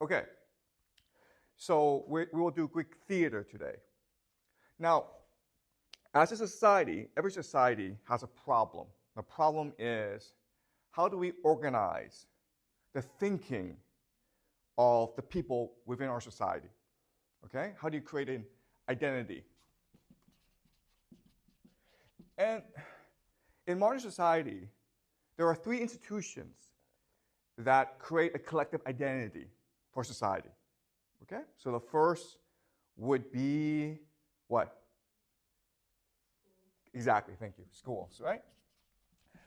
Okay, so we will do Greek theater today. Now, as a society, every society has a problem. The problem is, how do we organize the thinking of the people within our society? Okay, how do you create an identity? And in modern society, there are three institutions that create a collective identity for society. Okay, so the first would be what? Exactly, thank you. Schools, right?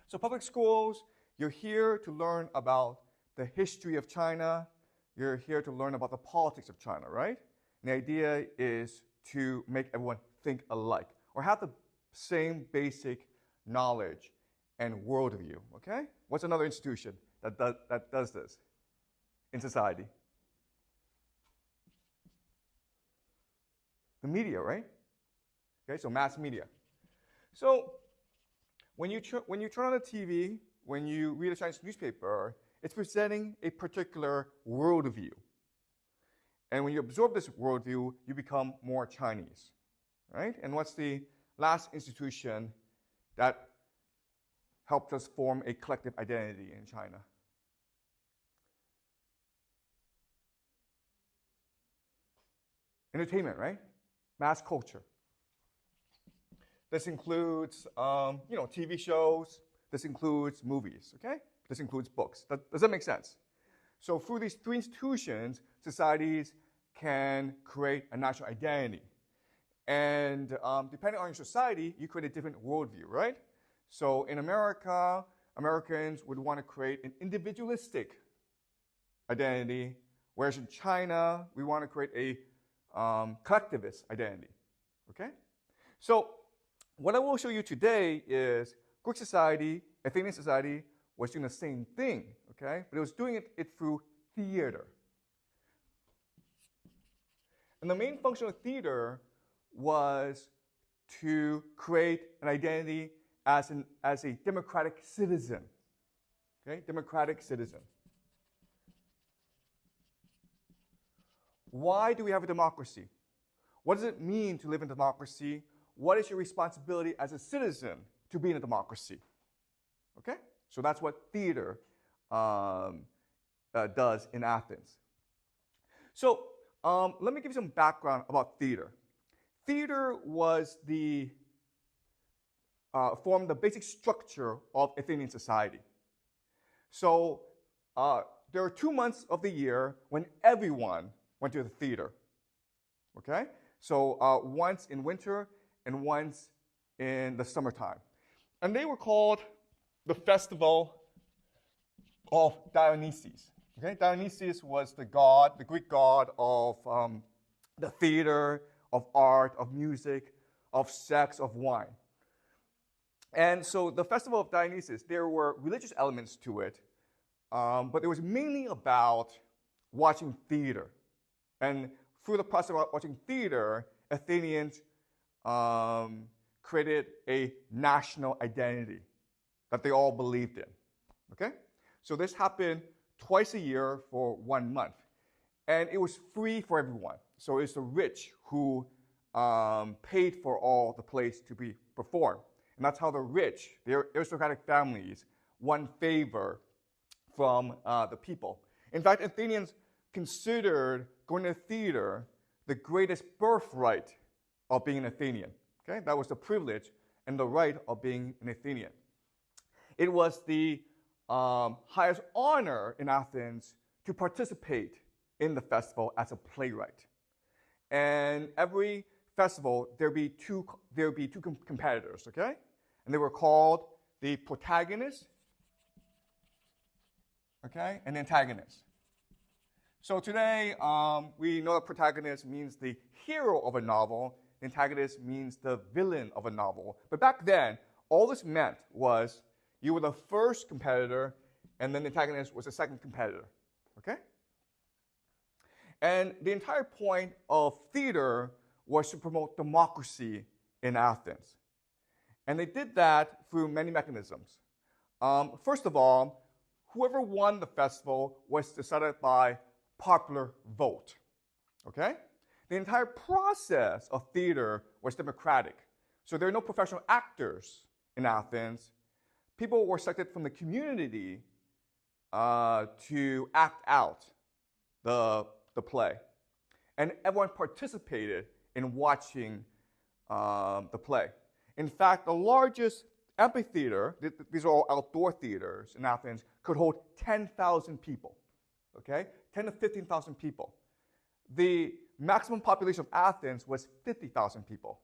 So public schools, you're here to learn about the history of China. You're here to learn about the politics of China, right? And the idea is to make everyone think alike or have the same basic knowledge and worldview, okay? What's another institution that does this in society? The media, right? Okay, so mass media. So when you turn on the TV, when you read a Chinese newspaper, it's presenting a particular worldview. And when you absorb this worldview, you become more Chinese, right? And what's the last institution that helped us form a collective identity in China? Entertainment, right? Mass culture. This includes, TV shows. This includes movies, okay? This includes books. Does that make sense? So through these three institutions, societies can create a national identity. And depending on your society, you create a different worldview, right? So in America, Americans would want to create an individualistic identity, whereas in China, we want to create a collectivist identity, okay? So what I will show you today is Greek society, Athenian society, was doing the same thing, okay? But it was doing it through theater. And the main function of theater was to create an identity as a democratic citizen, okay? Democratic citizen. Why do we have a democracy? What does it mean to live in democracy? What is your responsibility as a citizen to be in a democracy? Okay? So that's what theater does in Athens. So let me give you some background about theater. Theater was formed the basic structure of Athenian society. So there are 2 months of the year when everyone went to the theater. Okay? So once in winter and once in the summertime. And they were called the festival of Dionysius. Okay? Dionysius was the god, the Greek god of the theater, of art, of music, of sex, of wine. And so the festival of Dionysius, there were religious elements to it, but it was mainly about watching theater. And through the process of watching theater, Athenians created a national identity that they all believed in. Okay? So this happened twice a year for 1 month. And it was free for everyone. So it's the rich who paid for all the plays to be performed. And that's how the rich, the aristocratic families, won favor from the people. In fact, Athenians considered going to theater the greatest birthright of being an Athenian. Okay? That was the privilege and the right of being an Athenian. It was the highest honor in Athens to participate in the festival as a playwright. And every festival, there'd be two competitors, okay? And they were called the protagonist, okay, and the antagonist. So today, we know the protagonist means the hero of a novel. The antagonist means the villain of a novel. But back then, all this meant was you were the first competitor, and then the antagonist was the second competitor, okay? And the entire point of theater was to promote democracy in Athens. And they did that through many mechanisms. First of all, whoever won the festival was decided by popular vote. Okay? The entire process of theater was democratic. So there are no professional actors in Athens. People were selected from the community to act out the play. And everyone participated in watching the play. In fact, the largest amphitheater, these are all outdoor theaters in Athens, could hold 10,000 people, okay? 10 to 15,000 people. The maximum population of Athens was 50,000 people,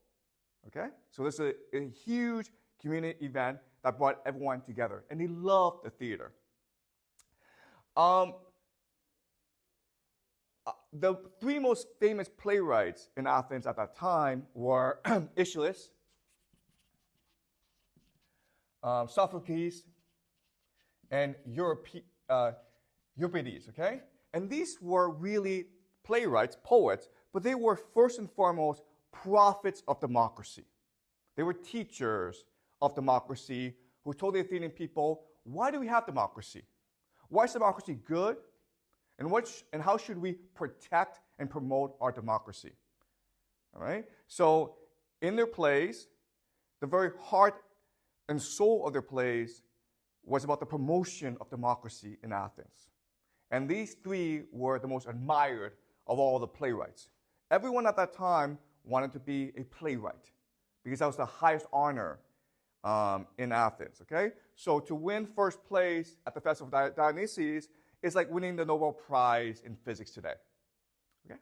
okay? So this is a huge community event that brought everyone together, and they loved the theater. The three most famous playwrights in Athens at that time were Aeschylus, Sophocles, and Euripides, okay? And these were really playwrights, poets, but they were first and foremost prophets of democracy. They were teachers of democracy who told the Athenian people, why do we have democracy? Why is democracy good? And how should we protect and promote our democracy? All right? So in their plays, the very heart and soul of their plays was about the promotion of democracy in Athens. And these three were the most admired of all the playwrights. Everyone at that time wanted to be a playwright because that was the highest honor in Athens, okay? So to win first place at the Festival of Dionysia is like winning the Nobel Prize in physics today, okay?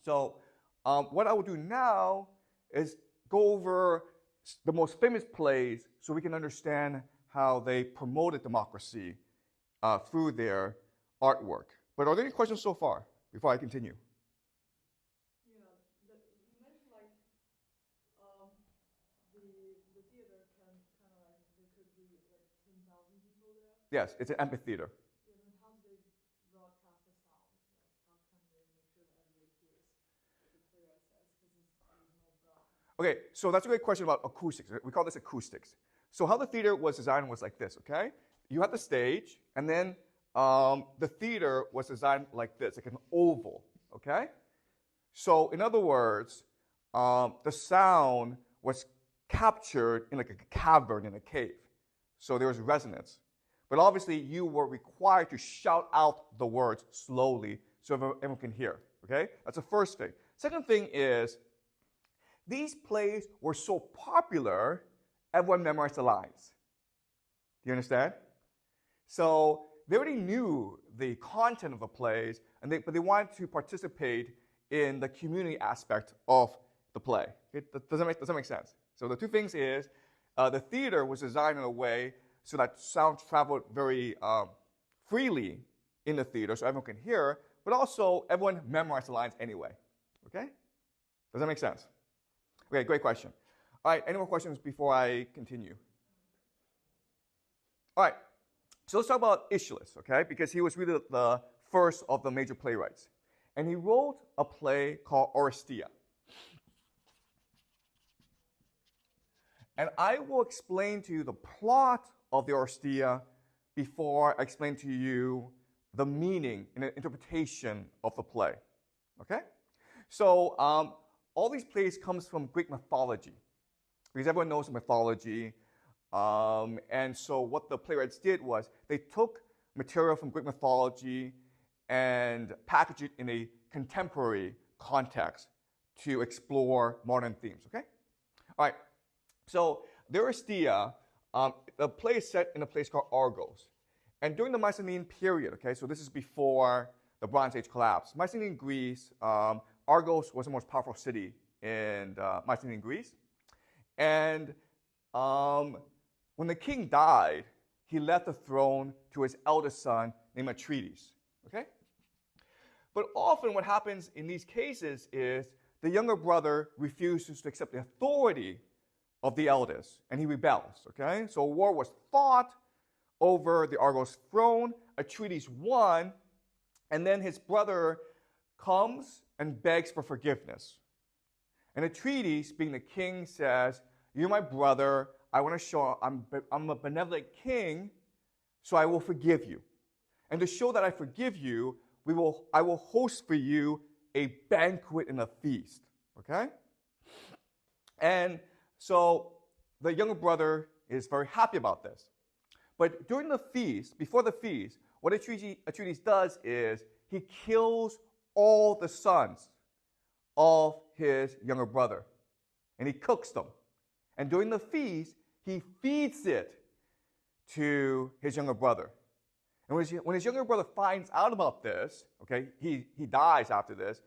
So what I will do now is go over the most famous plays so we can understand how they promoted democracy through their artwork. But are there any questions so far before I continue? Yeah, you mentioned like the theater can kind of like there could be like 10,000 people there. Yes, it's an amphitheater. Yeah, then how do they broadcast the sound? Like how can they make sure that everybody hears what the playwright says? Because there's no broadcast. Okay, so that's a great question about acoustics. We call this acoustics. So how the theater was designed was like this, okay? You had the stage, and then the theater was designed like this, like an oval, okay? So in other words, the sound was captured in like a cavern in a cave. So there was resonance. But obviously, you were required to shout out the words slowly so everyone can hear, okay? That's the first thing. Second thing is, these plays were so popular, everyone memorized the lines. Do you understand? So they already knew the content of the plays, but they wanted to participate in the community aspect of the play. Does that make sense? So the two things is, the theater was designed in a way so that sound traveled very freely in the theater so everyone can hear, but also everyone memorized the lines anyway. Okay? Does that make sense? Okay, great question. All right, any more questions before I continue? All right, so let's talk about Aeschylus, okay? Because he was really the first of the major playwrights. And he wrote a play called Oresteia. And I will explain to you the plot of the Oresteia before I explain to you the meaning and the interpretation of the play, okay? So all these plays comes from Greek mythology, because everyone knows mythology. And so what the playwrights did was they took material from Greek mythology and packaged it in a contemporary context to explore modern themes, okay? All right, so the Oresteia, the play is set in a place called Argos. And during the Mycenaean period, okay, so this is before the Bronze Age collapse, Mycenaean Greece, Argos was the most powerful city in Mycenaean Greece. And when the king died, he left the throne to his eldest son named Athenians, okay? But often what happens in these cases is the younger brother refuses to accept the authority of the eldest, and he rebels, okay? So a war was fought over the Argos throne. Athenians won, and then his brother comes and begs for forgiveness. And Athenians, being the king, says, "You're my brother. I want to show I'm a benevolent king, so I will forgive you. And to show that I forgive you, I will host for you a banquet and a feast. Okay? And so the younger brother is very happy about this. But during the feast, before the feast, what Athenians does is he kills all the sons of his younger brother. And he cooks them. And during the feast, he feeds it to his younger brother. And when his younger brother finds out about this, okay, he dies after this.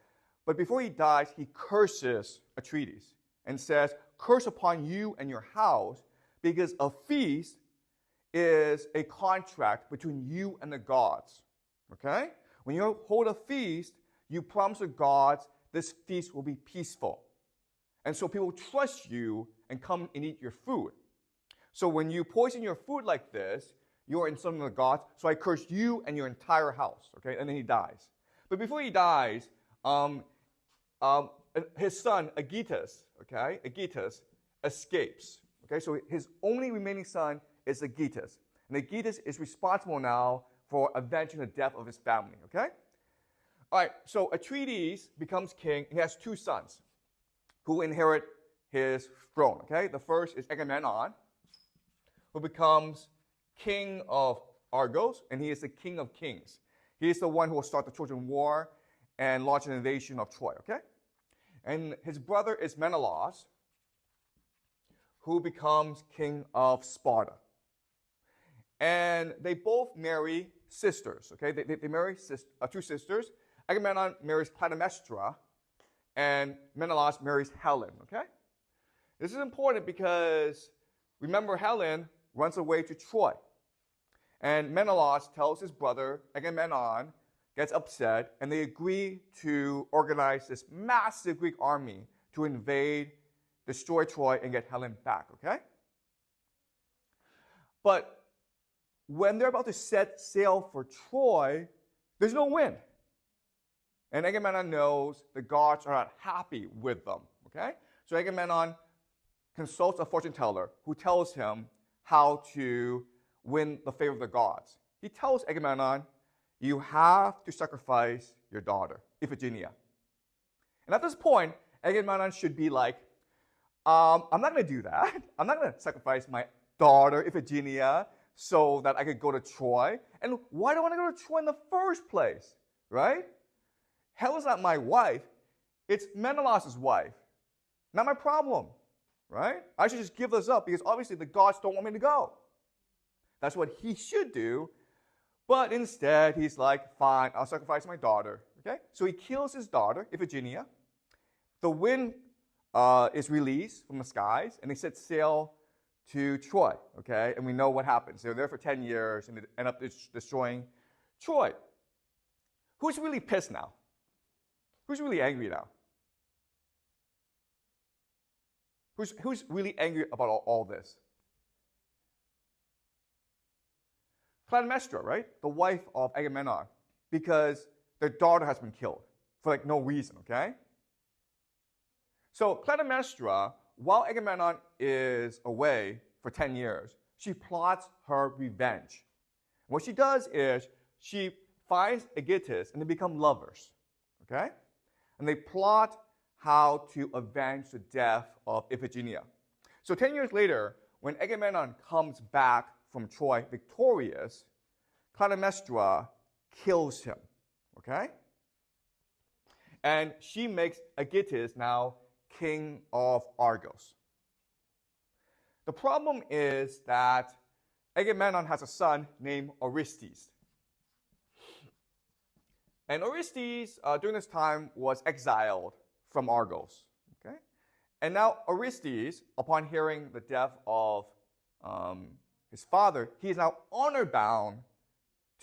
But before he dies, he curses Athenians and says, "Curse upon you and your house, because a feast is a contract between you and the gods." Okay? When you hold a feast, you promise the gods this feast will be peaceful. And so people trust you and come and eat your food. So when you poison your food like this, you're insulting the gods. So I curse you and your entire house. Okay? And then he dies. But before he dies, his son, Aeschylus, escapes. Okay? So his only remaining son is Aeschylus. And Aeschylus is responsible now for avenging the death of his family. Okay? All right, so Athenians becomes king. He has two sons who inherit his throne. Okay? The first is Agamemnon, who becomes king of Argos, and he is the king of kings. He is the one who will start the Trojan War and launch an invasion of Troy. Okay? And his brother is Menelaus, who becomes king of Sparta. And they both marry sisters. Okay? They marry two sisters. Agamemnon marries Clytemnestra, and Menelaus marries Helen. Okay? This is important because, remember, Helen runs away to Troy. And Menelaus tells his brother, Agamemnon, gets upset, and they agree to organize this massive Greek army to invade, destroy Troy, and get Helen back. Okay? But when they're about to set sail for Troy, there's no wind. And Agamemnon knows the gods are not happy with them. Okay? So Agamemnon consults a fortune teller who tells him how to win the favor of the gods. He tells Agamemnon, you have to sacrifice your daughter, Iphigenia. And at this point, Agamemnon should be like, I'm not going to do that. I'm not going to sacrifice my daughter, Iphigenia, so that I could go to Troy. And why do I want to go to Troy in the first place? Right? Helen's not my wife. It's Menelaus' wife. Not my problem. Right? I should just give this up because obviously the gods don't want me to go. That's what he should do. But instead, he's like, fine, I'll sacrifice my daughter. Okay? So he kills his daughter, Iphigenia. The wind is released from the skies, and they set sail to Troy. Okay? And we know what happens. They're there for 10 years, and they end up destroying Troy. Who's really pissed now? Who's really angry now? Who's really angry about all this? Clytemnestra, right? The wife of Agamemnon, because their daughter has been killed for no reason, okay? So Clytemnestra, while Agamemnon is away for 10 years, she plots her revenge. What she does is she finds Aeschylus and they become lovers, okay? And they plot how to avenge the death of Iphigenia. So 10 years later, when Agamemnon comes back from Troy victorious, Clytemnestra kills him, okay? And she makes Aeschylus now king of Argos. The problem is that Agamemnon has a son named Orestes. And Orestes, during this time, was exiled from Argos, okay? And now Orestes, upon hearing the death of his father, he is now honor-bound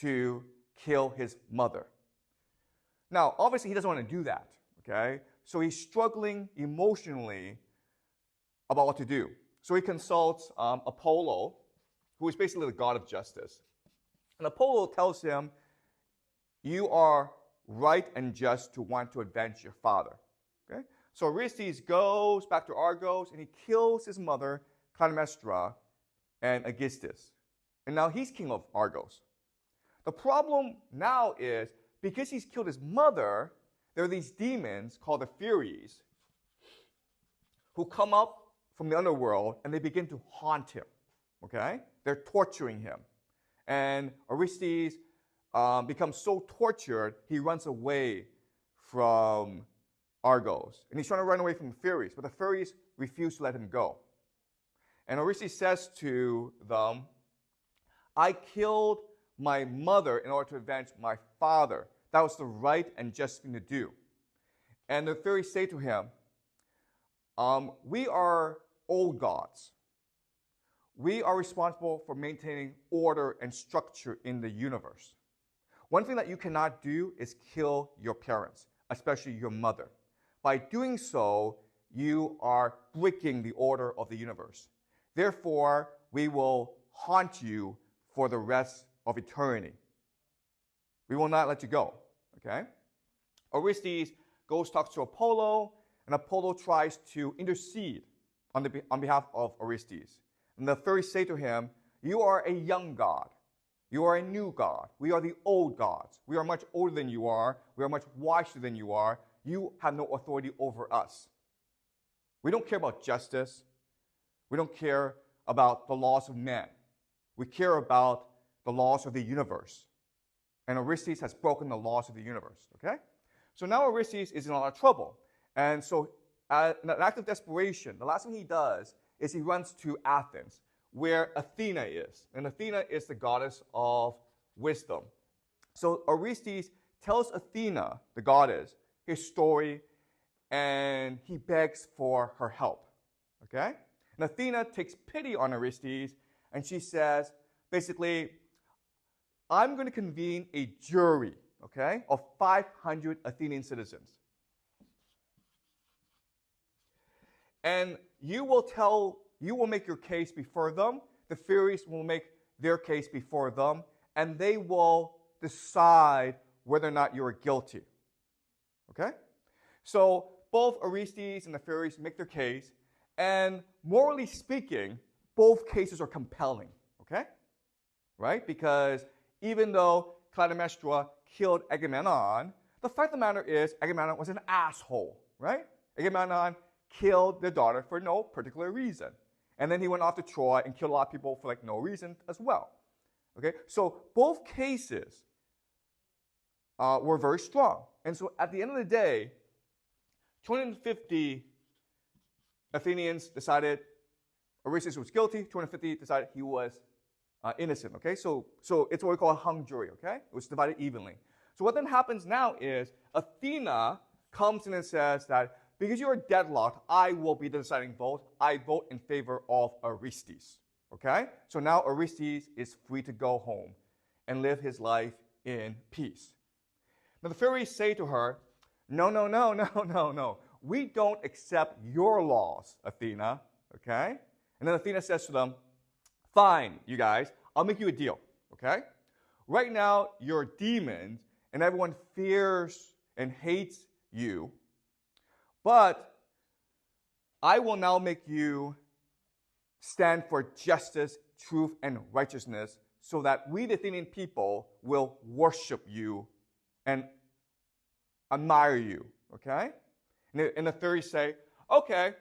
to kill his mother. Now, obviously, he doesn't want to do that, okay? So he's struggling emotionally about what to do. So he consults Apollo, who is basically the god of justice. And Apollo tells him, you are right and just to want to avenge your father, okay? So Orestes goes back to Argos, and he kills his mother, Clytemnestra, and Aeschylus. And now he's king of Argos. The problem now is because he's killed his mother, there are these demons called the Furies who come up from the underworld and they begin to haunt him. Okay? They're torturing him. And Orestes becomes so tortured, he runs away from Argos. And he's trying to run away from the Furies, but the Furies refuse to let him go. And Orestes says to them, I killed my mother in order to avenge my father. That was the right and just thing to do. And the Furies say to him, we are old gods. We are responsible for maintaining order and structure in the universe. One thing that you cannot do is kill your parents, especially your mother. By doing so, you are breaking the order of the universe. Therefore, we will haunt you for the rest of eternity. We will not let you go. Okay? Orestes goes talks to Apollo, and Apollo tries to intercede on behalf of Orestes. And the Furies say to him, you are a young god. You are a new god. We are the old gods. We are much older than you are. We are much wiser than you are. You have no authority over us. We don't care about justice. We don't care about the laws of men. We care about the laws of the universe. And Orestes has broken the laws of the universe. Okay? So now Orestes is in a lot of trouble. And so in an act of desperation, the last thing he does is he runs to Athens, where Athena is. And Athena is the goddess of wisdom. So Orestes tells Athena, the goddess, his story, and he begs for her help. Okay? And Athena takes pity on Orestes, and she says, basically, I'm going to convene a jury, okay, of 500 Athenian citizens. And you will make your case before them. The Furies will make their case before them, and they will decide whether or not you are guilty. Okay? So both Orestes and the Furies make their case, and morally speaking, both cases are compelling. Okay? Right? Because even though Clytemnestra killed Agamemnon, the fact of the matter is Agamemnon was an asshole. Right? Agamemnon killed their daughter for no particular reason. And then he went off to Troy and killed a lot of people for no reason as well. Okay? So both cases were very strong. And so at the end of the day, 250 Athenians decided Orestes was guilty. 250 decided he was innocent. Okay? So it's what we call a hung jury. Okay? It was divided evenly. So what then happens now is Athena comes in and says that because you are deadlocked, I will be the deciding vote. I vote in favor of Orestes. Okay? So now Orestes is free to go home and live his life in peace. Now the Furies say to her, no. We don't accept your laws, Athena. Okay? And then Athena says to them, fine, you guys, I'll make you a deal. Okay? Right now, you're demons, and everyone fears and hates you. But I will now make you stand for justice, truth, and righteousness so that we, the Athenian people, will worship you and admire you. Okay? And the Furies say, okay,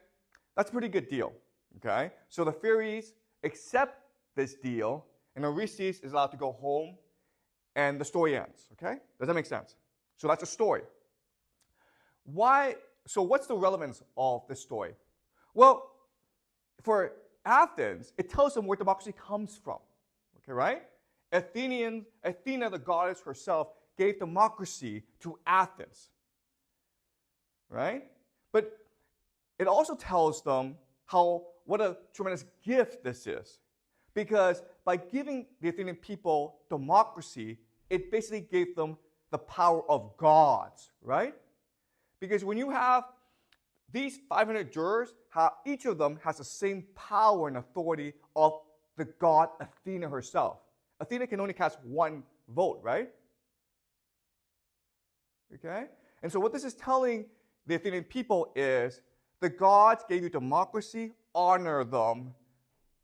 that's a pretty good deal. Okay? So the Furies accept this deal, and Orestes is allowed to go home, and the story ends. Okay? Does that make sense? So that's a story. So what's the relevance of this story? Well, for Athens, it tells them where democracy comes from. Okay, right? Athena, the goddess herself, gave democracy to Athens. Right? But it also tells them what a tremendous gift this is. Because by giving the Athenian people democracy, it basically gave them the power of gods, right? Because when you have these 500 jurors, each of them has the same power and authority of the god Athena herself. Athena can only cast one vote, right? Okay? And so what this is telling the Athenian people is the gods gave you democracy, honor them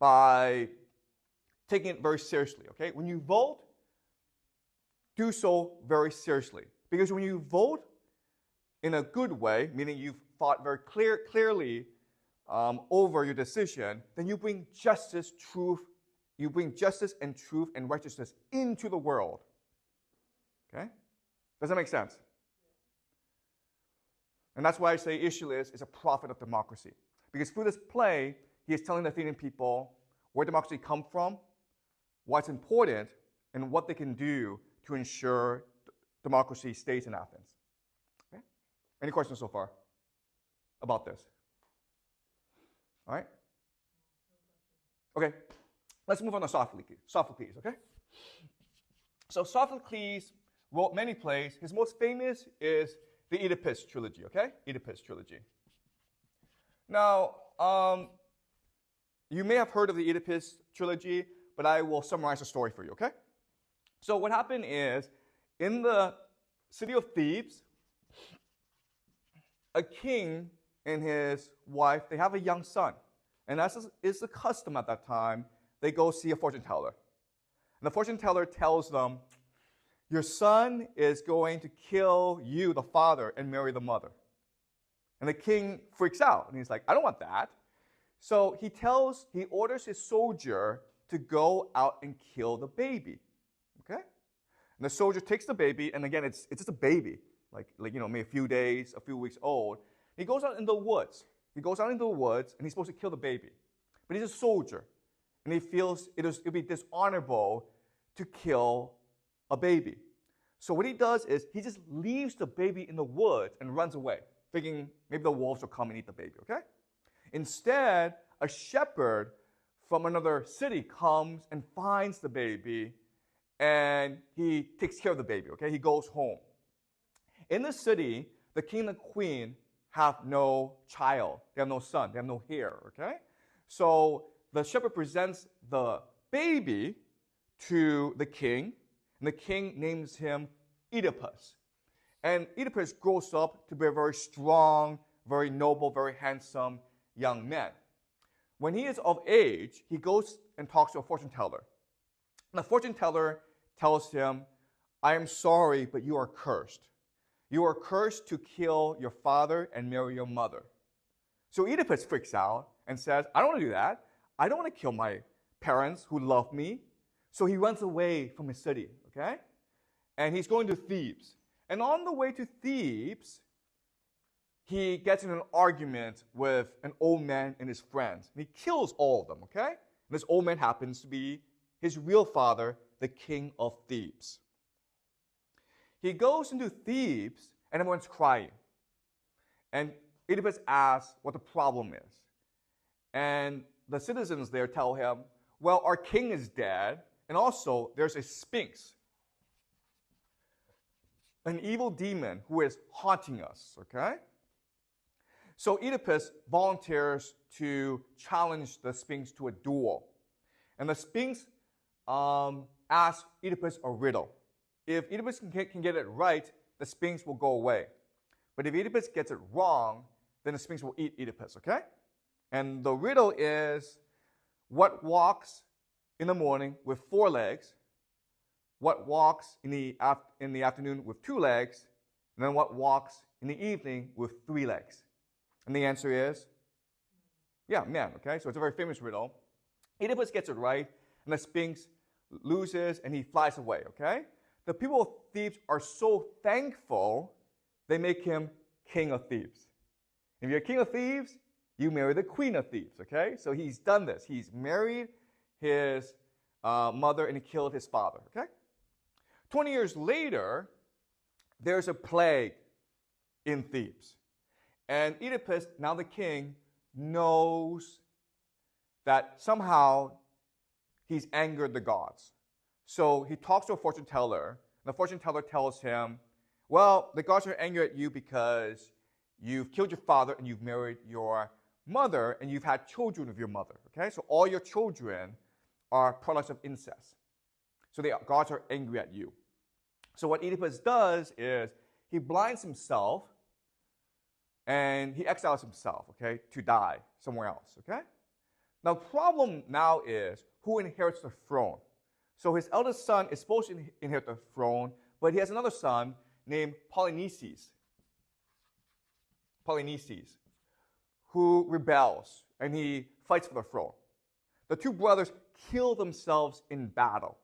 by taking it very seriously. Okay? When you vote, do so very seriously. Because when you vote in a good way, meaning you've thought very clearly over your decision, then you bring justice, and truth and righteousness into the world. Okay? Does that make sense? And that's why I say Aeschylus is a prophet of democracy. Because through this play, he is telling the Athenian people where democracy comes from, what's important, and what they can do to ensure democracy stays in Athens. Okay? Any questions so far about this? All right? Okay, let's move on to Sophocles, okay? So Sophocles wrote many plays. His most famous is the Oedipus trilogy, okay? Oedipus trilogy. Now, you may have heard of the Oedipus trilogy, but I will summarize the story for you, okay? So what happened is, in the city of Thebes, a king and his wife, they have a young son. And as is the custom at that time, they go see a fortune teller. And the fortune teller tells them, your son is going to kill you, the father, and marry the mother. And the king freaks out, and he's like, I don't want that. So he orders his soldier to go out and kill the baby. Okay? And the soldier takes the baby, and again, it's just a baby, like maybe a few days, a few weeks old. He goes out in the woods. And he's supposed to kill the baby. But he's a soldier, and he feels it'll be dishonorable to kill a baby. So what he does is he just leaves the baby in the woods and runs away, thinking maybe the wolves will come and eat the baby, okay? Instead, a shepherd from another city comes and finds the baby, and he takes care of the baby, okay? He goes home. In the city, the king and the queen have no child. They have no son. They have no heir, okay? So the shepherd presents the baby to the king, and the king names him Oedipus. And Oedipus grows up to be a very strong, very noble, very handsome young man. When he is of age, he goes and talks to a fortune teller. And the fortune teller tells him, I am sorry, but you are cursed. You are cursed to kill your father and marry your mother. So Oedipus freaks out and says, I don't want to do that. I don't want to kill my parents who love me. So he runs away from his city, okay? And he's going to Thebes. And on the way to Thebes, he gets in an argument with an old man and his friends. And he kills all of them, okay? And this old man happens to be his real father, the king of Thebes. He goes into Thebes, and everyone's crying. And Oedipus asks what the problem is. And the citizens there tell him, well, our king is dead, and also there's a sphinx, an evil demon who is haunting us, okay? So Oedipus volunteers to challenge the sphinx to a duel. And the sphinx asks Oedipus a riddle. If Oedipus can get it right, the sphinx will go away. But if Oedipus gets it wrong, then the sphinx will eat Oedipus, okay? And the riddle is, what walks in the morning with 4 legs, what walks in the afternoon with 2 legs, and then what walks in the evening with 3 legs? And the answer is, man, okay? So it's a very famous riddle. Oedipus gets it right, and the sphinx loses, and he flies away, okay? The people of Thebes are so thankful, they make him king of Thebes. If you're king of Thebes, you marry the queen of Thebes, okay? So he's done this. He's married his mother, and he killed his father, okay? 20 years later, there's a plague in Thebes. And Oedipus, now the king, knows that somehow he's angered the gods. So he talks to a fortune teller, and the fortune teller tells him, well, the gods are angry at you because you've killed your father and you've married your mother and you've had children with your mother, okay? So all your children are products of incest. So the gods are angry at you. So what Oedipus does is he blinds himself and he exiles himself, okay, to die somewhere else, okay? Now, the problem now is who inherits the throne. So his eldest son is supposed to inherit the throne, But he has another son named Polynices, who rebels, and he fights for the throne. The two brothers kill themselves in battle.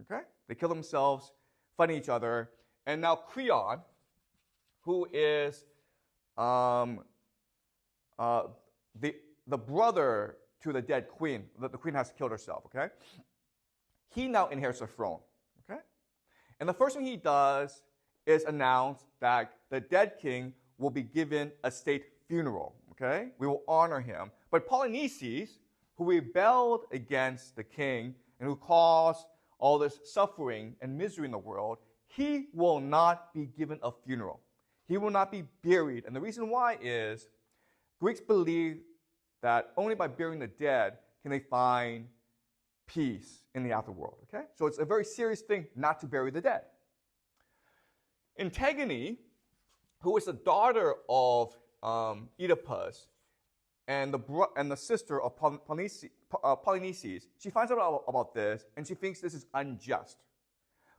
Okay? They kill themselves fighting each other. And now Creon, who is the brother to the dead queen, the queen has killed herself, okay? He now inherits the throne, okay? And the first thing he does is announce that the dead king will be given a state funeral, okay? We will honor him. But Polynices, who rebelled against the king and who caused all this suffering and misery in the world, he will not be given a funeral. He will not be buried. And the reason why is Greeks believe that only by burying the dead can they find peace in the afterworld, okay? So it's a very serious thing not to bury the dead. Antigone, who is the daughter of Oedipus and the sister of Polynices, she finds out about this, and she thinks this is unjust.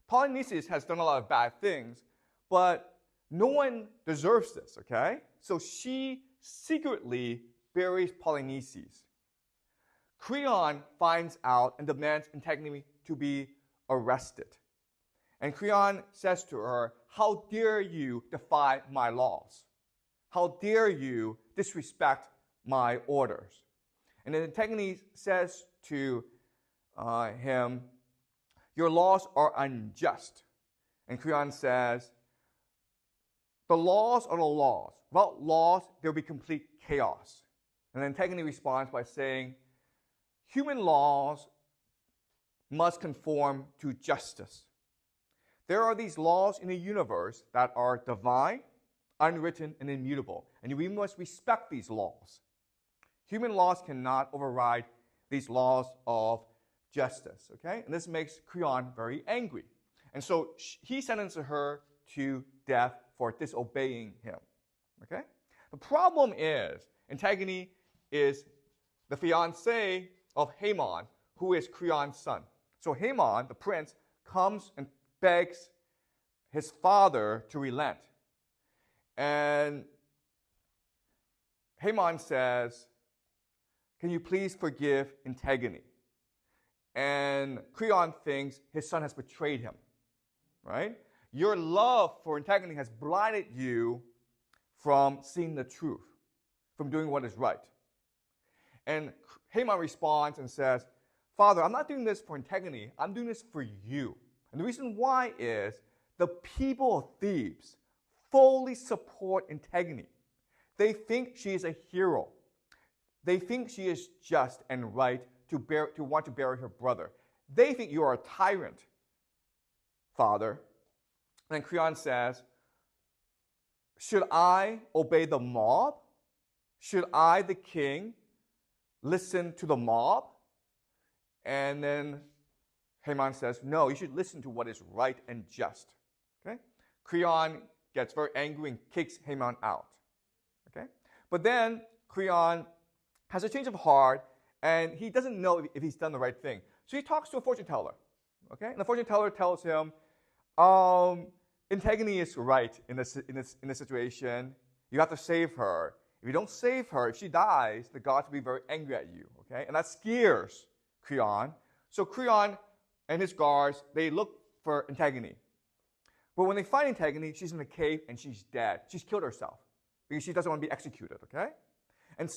Polynices has done a lot of bad things, but no one deserves this, okay? So she secretly buries Polynices. Creon finds out and demands Antigone to be arrested. And Creon says to her, "How dare you defy my laws? How dare you disrespect my orders?" And then Antigone says to him, "Your laws are unjust." And Creon says, "The laws are the laws. Without laws, there will be complete chaos." And Antigone responds by saying, "Human laws must conform to justice. There are these laws in the universe that are divine, unwritten, and immutable, and we must respect these laws. Human laws cannot override these laws of justice." Okay? And this makes Creon very angry. And so he sentences her to death for disobeying him. Okay? The problem is, Antigone is the fiancée of Haemon, who is Creon's son. So Haemon, the prince, comes and begs his father to relent. And Haemon says, "Can you please forgive Antigone?" And Creon thinks his son has betrayed him, right? Your love for Antigone has blinded you from seeing the truth, from doing what is right. And Haemon responds and says, "Father, I'm not doing this for Antigone, I'm doing this for you." And the reason why is the people of Thebes fully support Antigone. They think she is a hero. They think she is just and right to want to bury her brother. They think you are a tyrant, Father. And then Creon says, "Should I obey the mob? Should I, the king, listen to the mob?" And then Haemon says, "No, you should listen to what is right and just." Okay? Creon gets very angry and kicks Haemon out. Okay? But then Creon has a change of heart, and he doesn't know if he's done the right thing. So he talks to a fortune teller. Okay? And the fortune teller tells him, Antigone is right in this situation. You have to save her. If you don't save her, if she dies, the gods will be very angry at you. Okay? And that scares Creon. So Creon and his guards, they look for Antigone. But when they find Antigone, she's in a cave and she's dead. She's killed herself because she doesn't want to be executed. Okay? And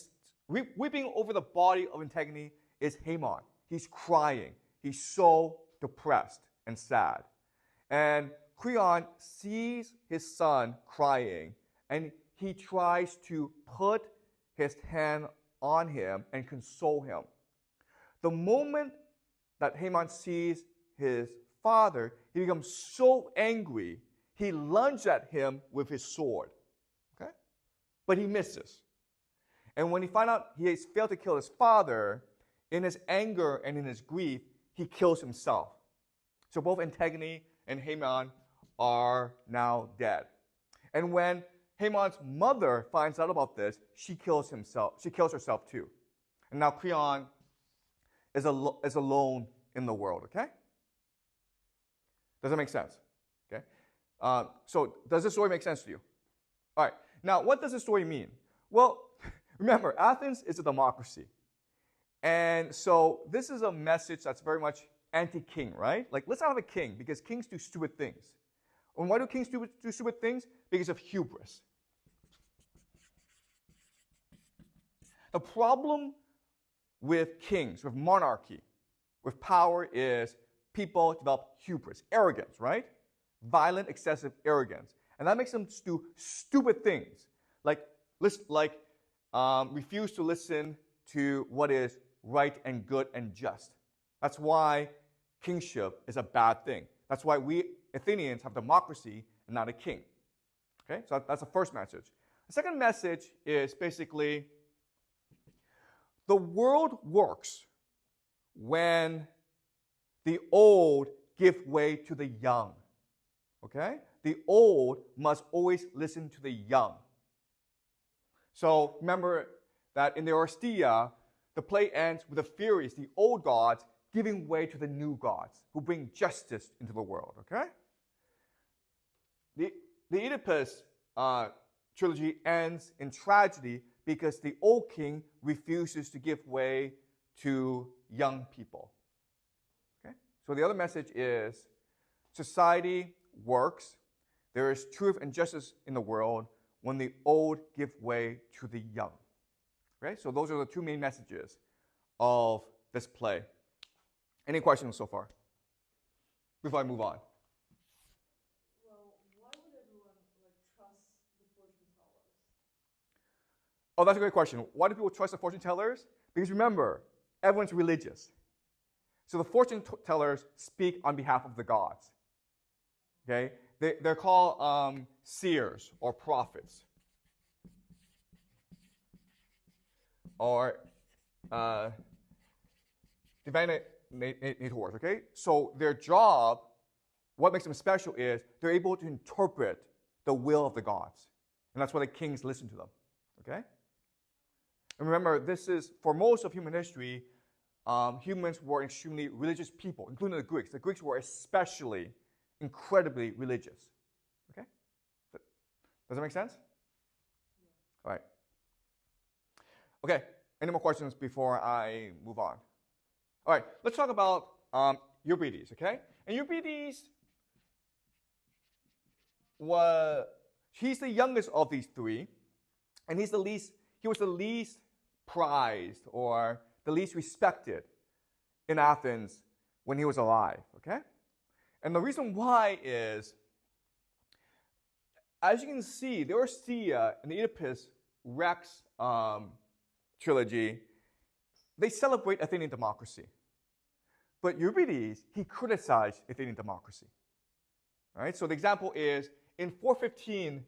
weeping over the body of Antigone is Haemon. He's crying. He's so depressed and sad. And Creon sees his son crying, and he tries to put his hand on him and console him. The moment that Haemon sees his father, he becomes so angry, he lunges at him with his sword. Okay? But he misses. And when he finds out he has failed to kill his father, in his anger and in his grief, he kills himself. So both Antigone and Haemon are now dead. And when Haemon's mother finds out about this, she kills herself too. And now Creon is alone in the world, okay? Does that make sense? Okay? So does this story make sense to you? All right. Now, what does this story mean? Well, remember, Athens is a democracy. And so this is a message that's very much anti-king, right? Like, let's not have a king because kings do stupid things. And why do kings do stupid things? Because of hubris. The problem with kings, with monarchy, with power is people develop hubris, arrogance, right? Violent, excessive arrogance. And that makes them do stupid things, like refuse to listen to what is right and good and just. That's why kingship is a bad thing. That's why we Athenians have democracy and not a king. Okay, so that's the first message. The second message is basically the world works when the old give way to the young. Okay? The old must always listen to the young. So remember that in the Oresteia, the play ends with the Furies, the old gods, giving way to the new gods who bring justice into the world. Okay? The Oedipus trilogy ends in tragedy because the old king refuses to give way to young people. Okay? So the other message is society works. There is truth and justice in the world when the old give way to the young. Okay? So those are the two main messages of this play. Any questions so far before I move on? Well, why would everyone trust the fortune tellers? Oh, that's a great question. Why do people trust the fortune tellers? Because remember, everyone's religious. So the fortune tellers speak on behalf of the gods. Okay? They're called seers or prophets. Or divinators, okay? So their job, what makes them special is they're able to interpret the will of the gods. And that's why the kings listen to them, okay? And remember, this is, for most of human history, humans were extremely religious people, including the Greeks. The Greeks were especially incredibly religious, okay? Does that make sense? Yeah. All right. Okay, any more questions before I move on? All right, let's talk about Euripides, okay? And Euripides he's the youngest of these three, and he was the least prized or the least respected in Athens when he was alive, okay? And the reason why is, as you can see, the Oresteia and the Oedipus Rex trilogy, they celebrate Athenian democracy. But Euripides, he criticized Athenian democracy. All right, so the example is in 415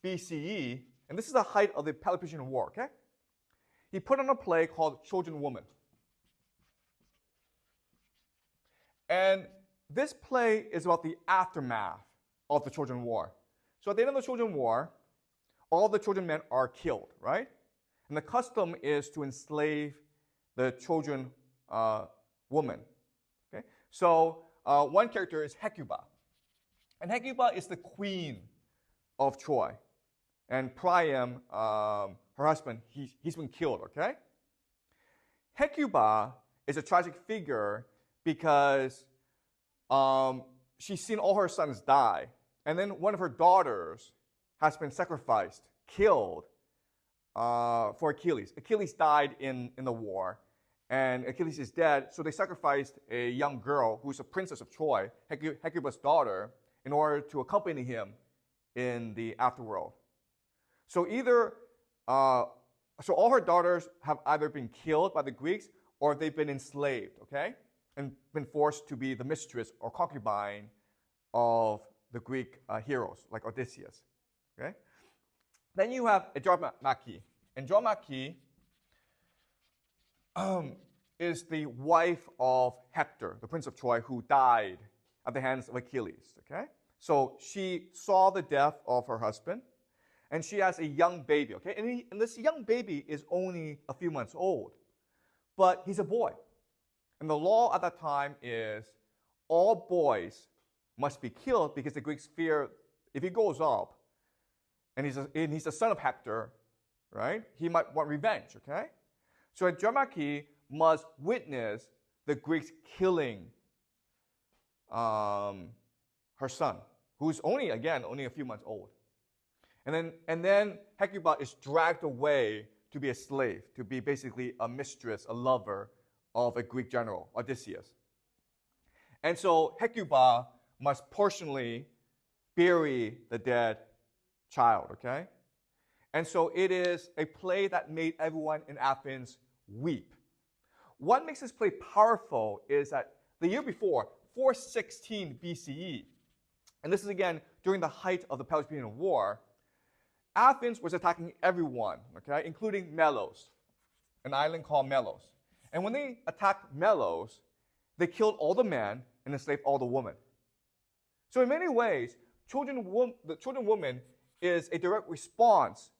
BCE, and this is the height of the Peloponnesian War, okay? He put on a play called Trojan Woman. And this play is about the aftermath of the Trojan War. So at the end of the Trojan War, all the Trojan men are killed, right? And the custom is to enslave the Trojan woman. Okay? So one character is Hecuba. And Hecuba is the queen of Troy. And Priam, her husband, he's been killed, okay? Hecuba is a tragic figure because she's seen all her sons die. And then one of her daughters has been sacrificed, killed for Achilles. Achilles died in the war, and Achilles is dead, so they sacrificed a young girl who's a princess of Troy, Hecuba's daughter, in order to accompany him in the afterworld. So so all her daughters have either been killed by the Greeks or they've been enslaved, okay? And been forced to be the mistress or concubine of the Greek heroes, like Odysseus, okay? Then you have Andromache. Andromache is the wife of Hector, the prince of Troy, who died at the hands of Achilles, okay? So she saw the death of her husband, and she has a young baby, okay? And this young baby is only a few months old, but he's a boy. And the law at that time is all boys must be killed because the Greeks fear if he goes up and he's the son of Hector, right, he might want revenge, okay? So Andromache must witness the Greeks killing her son, who's only a few months old. And then Hecuba is dragged away to be a slave, to be basically a mistress, a lover of a Greek general, Odysseus. And so Hecuba must personally bury the dead child, okay? And so it is a play that made everyone in Athens weep. What makes this play powerful is that the year before, 416 BCE, and this is again during the height of the Peloponnesian War, Athens was attacking everyone, okay, including Melos, an island called Melos. And when they attacked Melos, they killed all the men and enslaved all the women. So in many ways, the children woman is a direct response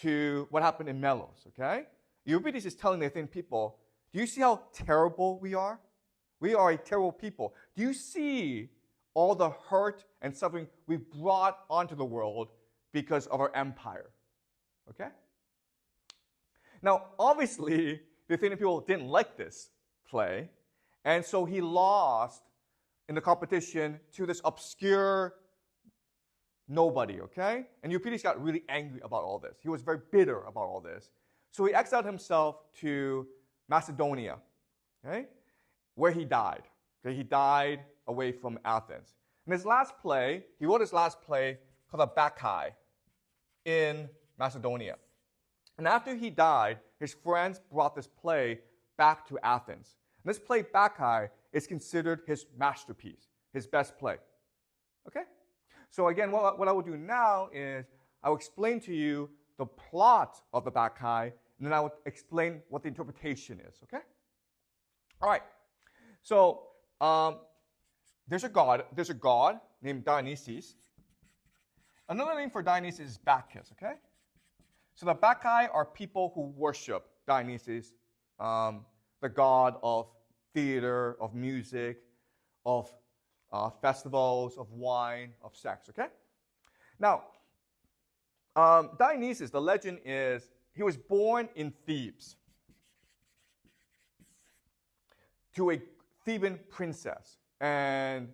to what happened in Melos, okay? Euripides is telling the Athenian people, do you see how terrible we are? We are a terrible people. Do you see all the hurt and suffering we brought onto the world because of our empire? Okay? Now, obviously, the Athenian people didn't like this play, and so he lost in the competition to this obscure nobody, okay? And Euripides got really angry about all this. He was very bitter about all this. So he exiled himself to Macedonia, okay, where he died. Okay? He died away from Athens. And his last play, he wrote his last play called the Bacchae in Macedonia. And after he died, his friends brought this play back to Athens. And this play, Bacchae, is considered his masterpiece, his best play. Okay? So again, what I will do now is I will explain to you the plot of the Bacchae, and then I will explain what the interpretation is. Okay? All right. So there's a god named Dionysius. Another name for Dionysius is Bacchus. Okay? So the Bacchae are people who worship Dionysius, the god of theater, of music, of festivals, of wine, of sex, okay? Now, Dionysius, the legend is, he was born in Thebes to a Theban princess. And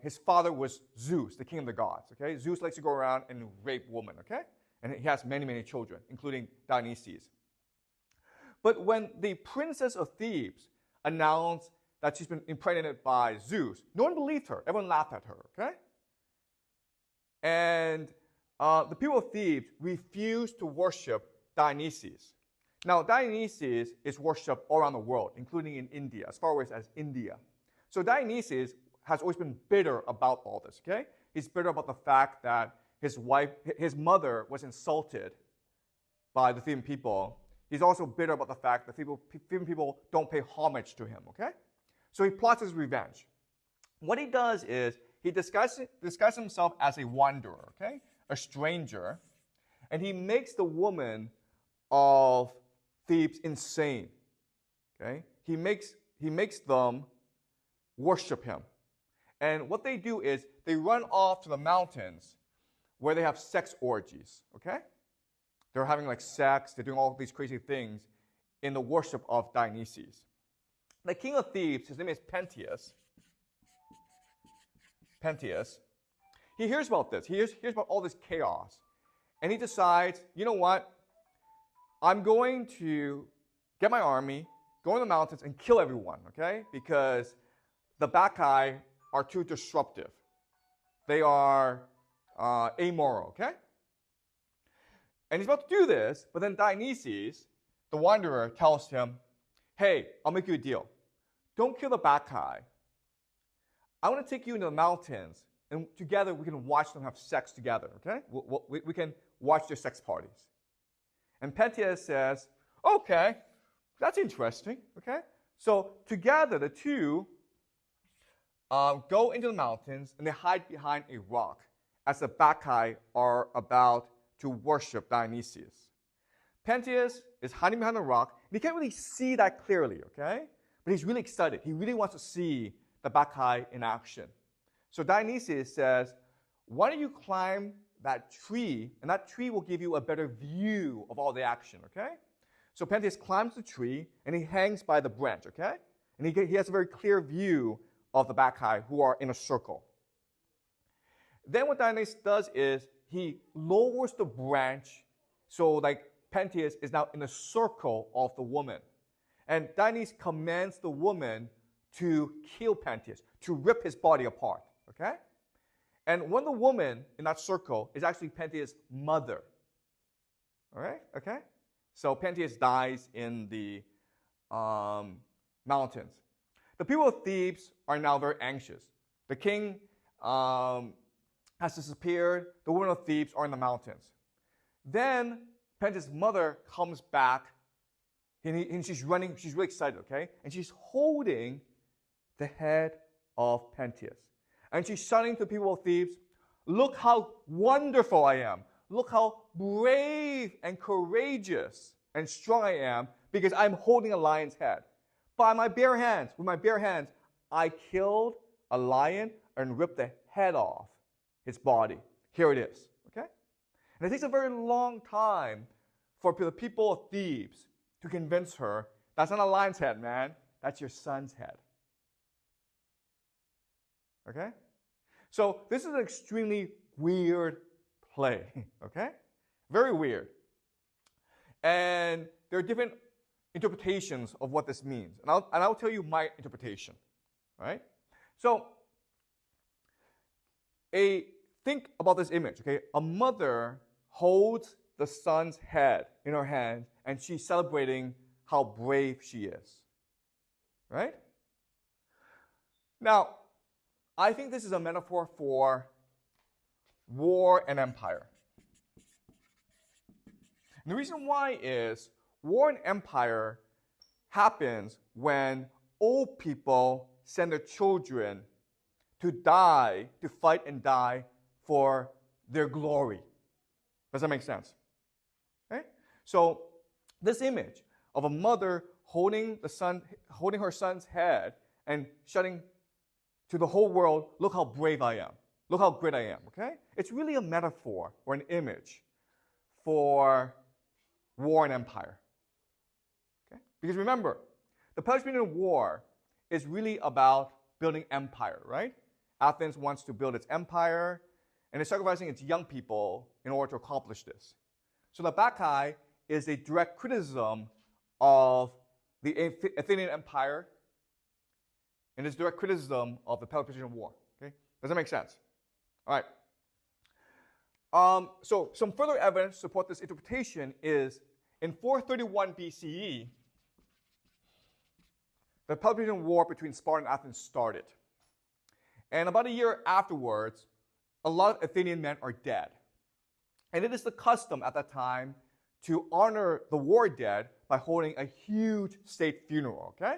his father was Zeus, the king of the gods, okay? Zeus likes to go around and rape women, okay? And he has many, many children, including Dionysius. But when the princess of Thebes announced that she's been impregnated by Zeus, no one believed her. Everyone laughed at her, okay? And the people of Thebes refused to worship Dionysius. Now, Dionysius is worshipped all around the world, including in India, as far away as India. So Dionysius has always been bitter about all this, okay? He's bitter about the fact that his mother was insulted by the Theban people. He's also bitter about the fact that Theban people don't pay homage to him, okay? So he plots his revenge. What he does is he disguises himself as a wanderer, okay? A stranger, and he makes the woman of Thebes insane, okay? He makes them worship him. And what they do is they run off to the mountains where they have sex orgies, okay? They're having like sex, they're doing all these crazy things in the worship of Dionysius. The king of Thebes, his name is Pentheus. He hears about this. He hears about all this chaos. And he decides, you know what? I'm going to get my army, go in the mountains, and kill everyone, okay? Because the Bacchae are too disruptive. They are amoral, okay? And he's about to do this, but then Dionysius, the wanderer, tells him, hey, I'll make you a deal. Don't kill the Bacchae. I want to take you into the mountains, and together we can watch them have sex together, okay? We can watch their sex parties. And Pentheus says, okay, that's interesting, okay? So together, the two go into the mountains, and they hide behind a rock as the Bacchae are about to worship Dionysius. Pentheus is hiding behind the rock, and he can't really see that clearly, okay? But he's really excited. He really wants to see the Bacchae in action. So Dionysius says, why don't you climb that tree, and that tree will give you a better view of all the action, okay? So Pentheus climbs the tree, and he hangs by the branch, okay? And he has a very clear view of the Bacchae who are in a circle. Then what Dionysus does is he lowers the branch so like Pentheus is now in a circle of the woman. And Dionysus commands the woman to kill Pentheus, to rip his body apart, okay? And one of the women in that circle is actually Pentheus' mother. All right, okay? So Pentheus dies in the mountains. The people of Thebes are now very anxious. The king has disappeared. The women of Thebes are in the mountains. Then Pentheus' mother comes back, and she's running. She's really excited, okay? And she's holding the head of Pentheus. And she's shouting to the people of Thebes, look how wonderful I am. Look how brave and courageous and strong I am because I'm holding a lion's head. By my bare hands, with my bare hands, I killed a lion and ripped the head off its body. Here it is, okay? And it takes a very long time for the people of Thebes to convince her, that's not a lion's head, man. That's your son's head. Okay? So this is an extremely weird play, okay? Very weird. And there are different interpretations of what this means. And I'll tell you my interpretation, right? So think about this image, okay? A mother holds the son's head in her hand, and she's celebrating how brave she is, right? Now, I think this is a metaphor for war and empire. And the reason why is war and empire happens when old people send their children to die, to fight and die for their glory. Does that make sense? Okay? So this image of a mother holding her son's head and shouting to the whole world, look how brave I am. Look how great I am, okay? It's really a metaphor or an image for war and empire. Okay? Because remember, the Peloponnesian War is really about building empire, right? Athens wants to build its empire, and it's sacrificing its young people in order to accomplish this. So the Bacchae is a direct criticism of the Athenian Empire, and it's direct criticism of the Peloponnesian War. Okay? Does that make sense? All right. So some further evidence to support this interpretation is in 431 BCE, the Peloponnesian War between Sparta and Athens started. And about a year afterwards, a lot of Athenian men are dead. And it is the custom at that time to honor the war dead by holding a huge state funeral, okay?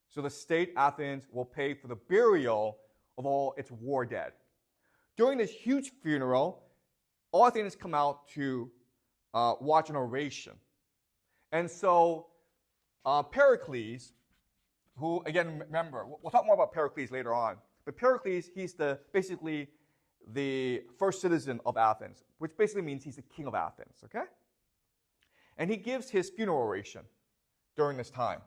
So the state, Athens, will pay for the burial of all its war dead. During this huge funeral, all Athenians come out to watch an oration. And so Pericles, who, again, remember, we'll talk more about Pericles later on, but Pericles, he's basically the first citizen of Athens, which basically means he's the king of Athens, okay? And he gives his funeral oration during this time.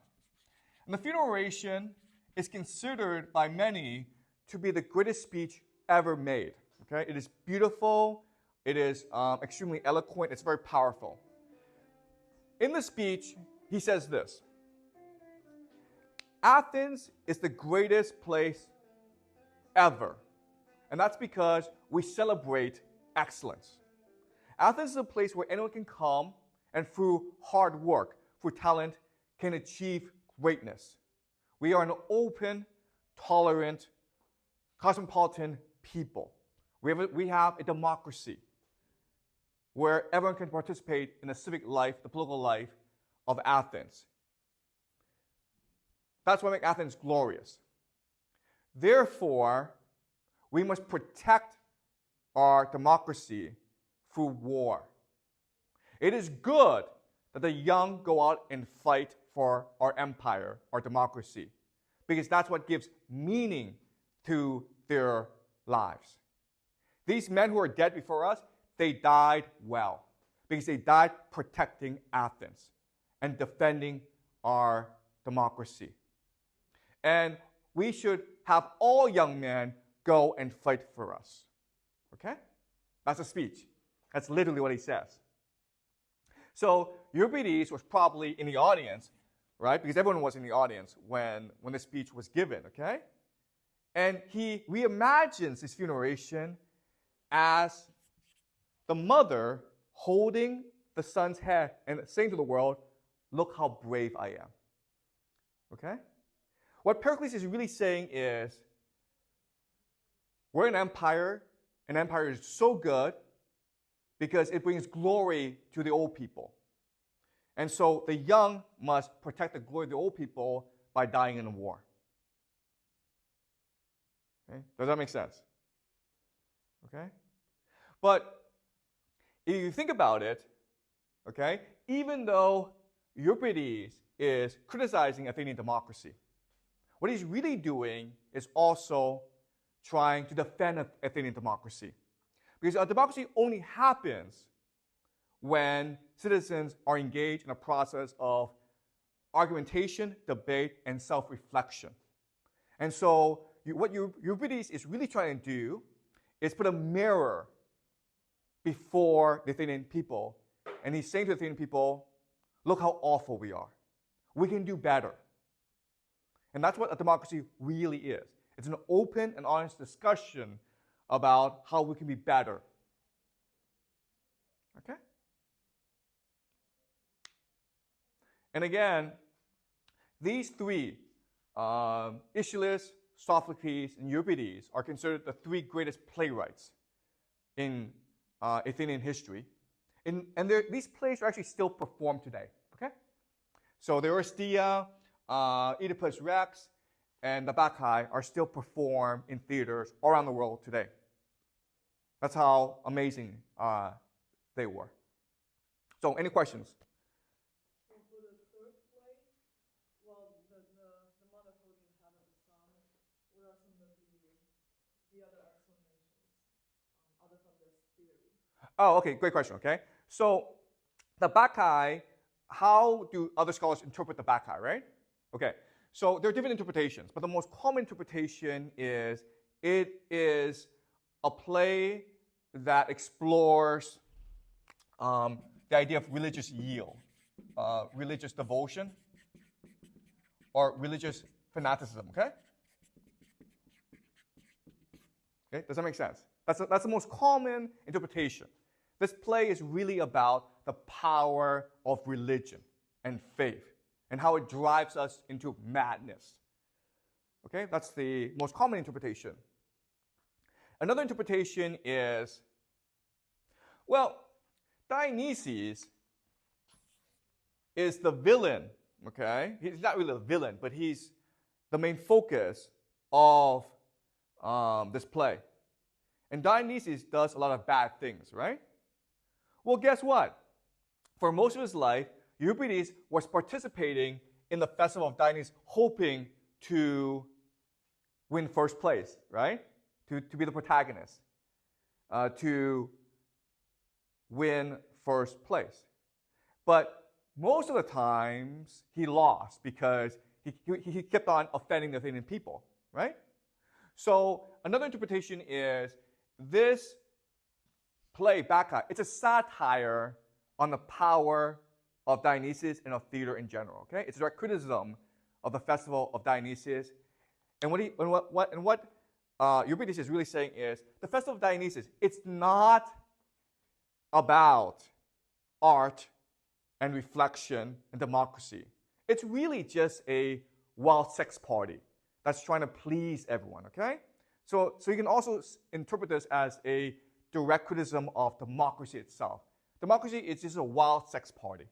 And the funeral oration is considered by many to be the greatest speech ever made, okay? It is beautiful, it is extremely eloquent, it's very powerful. In the speech, he says this: Athens is the greatest place ever. And that's because we celebrate excellence. Athens is a place where anyone can come and through hard work, through talent, can achieve greatness. We are an open, tolerant, cosmopolitan people. We have a democracy where everyone can participate in the civic life, the political life of Athens. That's what makes Athens glorious. Therefore, we must protect our democracy through war. It is good that the young go out and fight for our empire, our democracy, because that's what gives meaning to their lives. These men who are dead before us, they died well because they died protecting Athens and defending our democracy. And we should have all young men go and fight for us. Okay? That's a speech. That's literally what he says. So Euripides was probably in the audience, right? Because everyone was in the audience when this speech was given, okay? And he reimagines his funeration as the mother holding the son's head and saying to the world, look how brave I am. Okay? What Pericles is really saying is, we're an empire is so good because it brings glory to the old people. And so the young must protect the glory of the old people by dying in a war. Okay? Does that make sense? Okay? But if you think about it, okay, even though Euripides is criticizing Athenian democracy, what he's really doing is also trying to defend Athenian democracy. Because a democracy only happens when citizens are engaged in a process of argumentation, debate, and self-reflection. And so what Euripides is really trying to do is put a mirror before the Athenian people. And he's saying to the Athenian people, look how awful we are. We can do better. And that's what a democracy really is. It's an open and honest discussion about how we can be better. Okay? And again, these three, Aeschylus, Sophocles, and Euripides, are considered the three greatest playwrights in Athenian history. And these plays are actually still performed today. Okay? So the Oresteia, Oedipus Rex, and the Bacchae are still performed in theaters all around the world today. That's how amazing they were. So, any questions? Well, for the third play, well, the mother holding the head of the son, what are some of the other explanations other from this theory? Oh, okay, great question, okay? So, the Bacchae, how do other scholars interpret the Bacchae, right? Okay, so there are different interpretations, but the most common interpretation is it is a play that explores the idea of religious yield, religious devotion, or religious fanaticism, okay? Okay, does that make sense? That's the most common interpretation. This play is really about the power of religion and faith and how it drives us into madness. Okay, that's the most common interpretation. Another interpretation is, well, Dionysius is the villain, okay? He's not really a villain, but he's the main focus of this play. And Dionysius does a lot of bad things, right? Well, guess what? For most of his life, Euripides was participating in the festival of Dionysus, hoping to win first place, right? To be the protagonist, to win first place. But most of the times, he lost because he kept on offending the Athenian people, right? So another interpretation is this play, Bacchae, it's a satire on the power of Dionysus and of theater in general, okay? It's a direct criticism of the festival of Dionysus. And what Euripides is really saying is, the festival of Dionysus, it's not about art and reflection and democracy. It's really just a wild sex party that's trying to please everyone, okay? So you can also interpret this as a direct criticism of democracy itself. Democracy is just a wild sex party,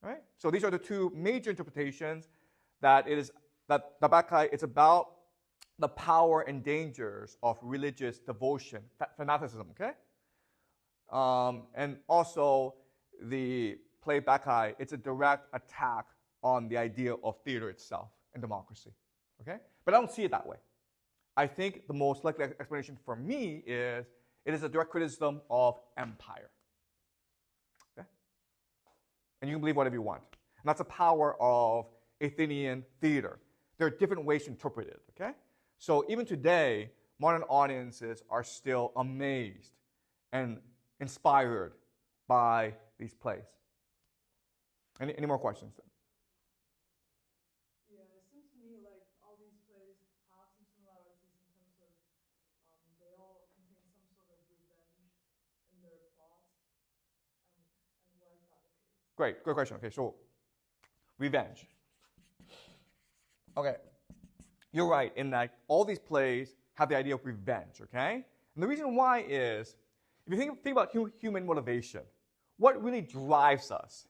right? So these are the two major interpretations that the Bacchae, it's about the power and dangers of religious devotion, fanaticism, okay? And also the play Bacchae, it's a direct attack on the idea of theater itself and democracy, okay? But I don't see it that way. I think the most likely explanation for me is It is a direct criticism of empire. Okay? And you can believe whatever you want. And that's the power of Athenian theater. There are different ways to interpret it. Okay? So even today, modern audiences are still amazed and inspired by these plays. Any more questions? Yeah, it seems to me like all these plays have some similarities in terms of they all contain some sort of revenge in their plots. And why is that the case? Great, good question. Okay, so revenge. Okay, you're right in that all these plays have the idea of revenge, okay? And the reason why is, if you think about human motivation, what really drives us,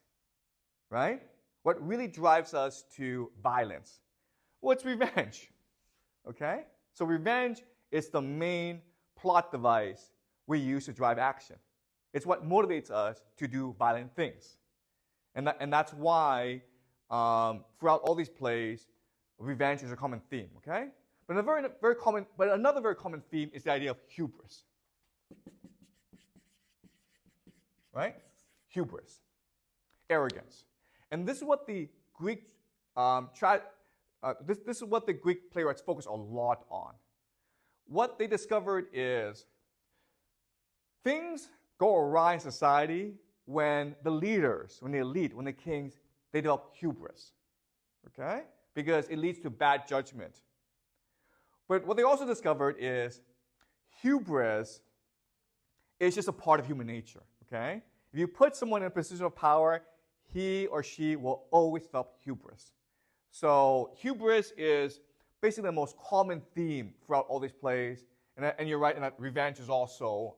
right? What really drives us to violence? Well, it's revenge, okay? So revenge is the main plot device we use to drive action. It's what motivates us to do violent things. And that's why throughout all these plays, revenge is a common theme, okay? But another very common theme is the idea of hubris. Right? Hubris. Arrogance. And this is what the Greek this is what the Greek playwrights focus a lot on. What they discovered is things go awry in society when the leaders, when the elite, when the kings, they develop hubris. Okay? Because it leads to bad judgment. But what they also discovered is hubris is just a part of human nature. Okay? If you put someone in a position of power, he or she will always develop hubris. So hubris is basically the most common theme throughout all these plays. And you're right in that revenge is also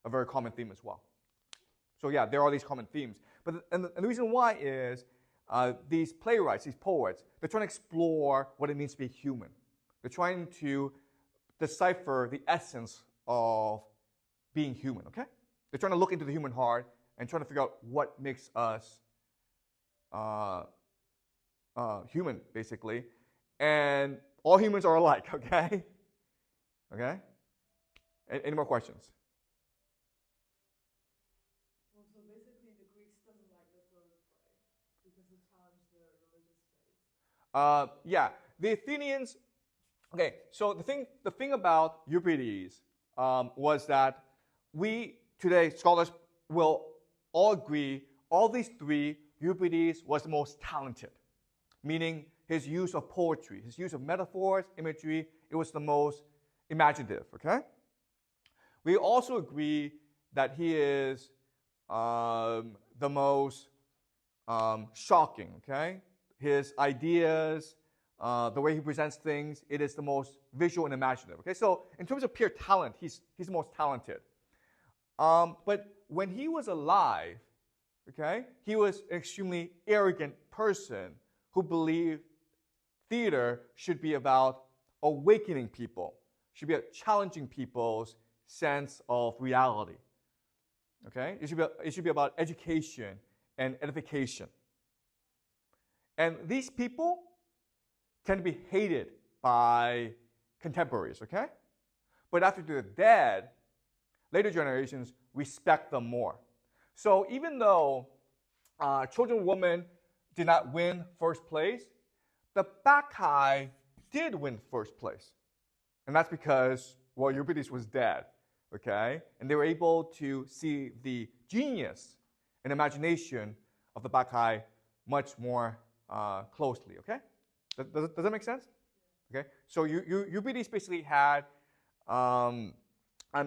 a very common theme as well. So yeah, there are these common themes. But the reason why is these playwrights, these poets, they're trying to explore what it means to be human. They're trying to decipher the essence of being human, okay? They're trying to look into the human heart and trying to figure out what makes us human, basically. And all humans are alike, okay? Okay? Any more questions? Well, so basically the Greeks doesn't like the third play because it challenged their religious faith. Yeah, the Athenians. Okay, so the thing about Euripides was that we today scholars will all agree all these three, Euripides was the most talented, meaning his use of poetry, his use of metaphors, imagery, it was the most imaginative, okay? We also agree that he is the most shocking, okay? His ideas, the way he presents things, it is the most visual and imaginative, okay? So in terms of pure talent, he's the most talented. But when he was alive, okay, he was an extremely arrogant person who believed theater should be about awakening people, should be about challenging people's sense of reality. Okay? It should be about education and edification. And these people tend to be hated by contemporaries, okay? But after they're dead, later generations respect them more. So even though children and women did not win first place, the Bacchae did win first place. And that's because, well, Euripides was dead, okay? And they were able to see the genius and imagination of the Bacchae much more closely, okay? Does that make sense? Okay, so Euripides basically had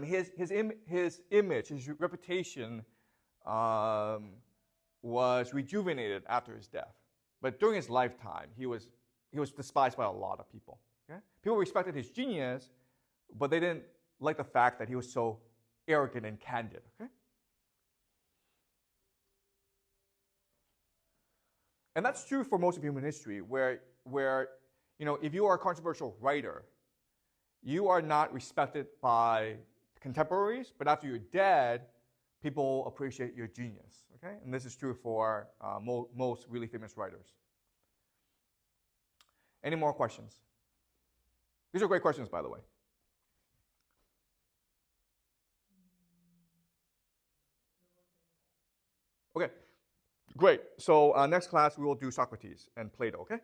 his image, his reputation was rejuvenated after his death. But during his lifetime, he was despised by a lot of people. Okay? People respected his genius, but they didn't like the fact that he was so arrogant and candid. Okay? And that's true for most of human history, where if you are a controversial writer, you are not respected by contemporaries, but after you're dead, people appreciate your genius. Okay? And this is true for most really famous writers. Any more questions? These are great questions, by the way. Okay, great. So next class we will do Socrates and Plato, okay?